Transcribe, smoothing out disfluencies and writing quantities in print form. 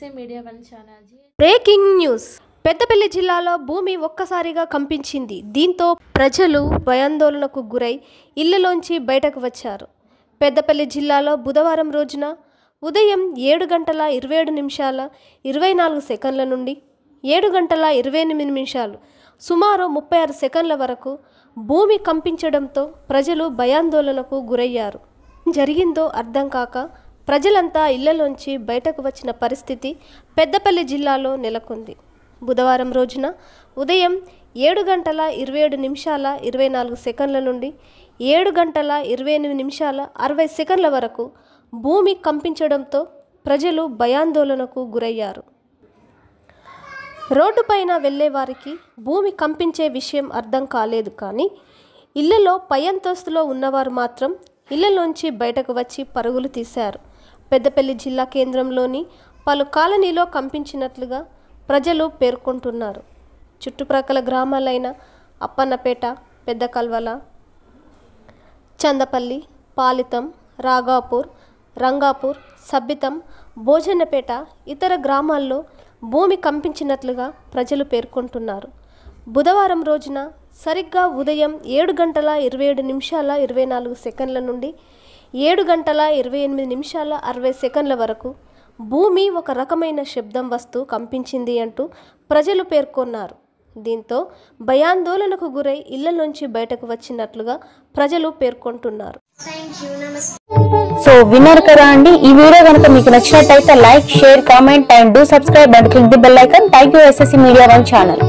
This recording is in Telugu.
SSC media one channel. Breaking news. Peddapalli జిల్లాలో భూమి ఒక్కసారిగా కంపించింది. దీంతో ప్రజలు భయాందోళనకు గురై ఇళ్లలోంచి బయటకు వచ్చారు. పెద్దపల్లి జిల్లాలో బుధవారం రోజున ఉదయం 7:27 నుండి 7:28 సుమారు 36 సెకండ్ల వరకు భూమి కంపించడంతో ప్రజలు భయాందోళనకు గురయ్యారు. జరిగిందో అర్థం కాక ప్రజలంతా ఇళ్లలోంచి బయటకు వచ్చిన పరిస్థితి పెద్దపల్లి జిల్లాలో నెలకొంది. బుధవారం రోజున ఉదయం 7:27 నుండి 7:28 వరకు భూమి కంపించడంతో ప్రజలు భయాందోళనకు గురయ్యారు. రోడ్డుపైన వెళ్లే వారికి భూమి కంపించే విషయం అర్థం కాలేదు. కానీ ఇళ్లలో పై అంతస్తులో ఉన్నవారు మాత్రం ఇళ్లలోంచి బయటకు వచ్చి పరుగులు తీశారు. పెద్దపల్లి జిల్లా కేంద్రంలోని పలు కాలనీలో కంపించినట్లుగా ప్రజలు పేర్కొంటున్నారు. చుట్టుప్రక్కల గ్రామాలైన అప్పన్నపేట, పెద్ద కల్వల, చందపల్లి, పాలితం, రాగాపూర్, రంగాపూర్, సబ్బితం, భోజనపేట ఇతర గ్రామాల్లో భూమి కంపించినట్లుగా ప్రజలు పేర్కొంటున్నారు. బుధవారం రోజున సరిగ్గా ఉదయం 7:27 నుండి 7:28 వరకు భూమి ఒక రకమైన శబ్దం వస్తూ కంపించింది అంటూ ప్రజలు పేర్కొన్నారు. దీంతో భయాందోళనకు గురై ఇళ్లలోంచి బయటకు వచ్చినట్లుగా ప్రజలు పేర్కొంటున్నారు. సో విన్నారు కదా అండి, ఈ వీడియో కనుక మీకు నచ్చినట్టయితే like, share, comment and do subscribe and click the bell icon. Thank you SSC media one channel.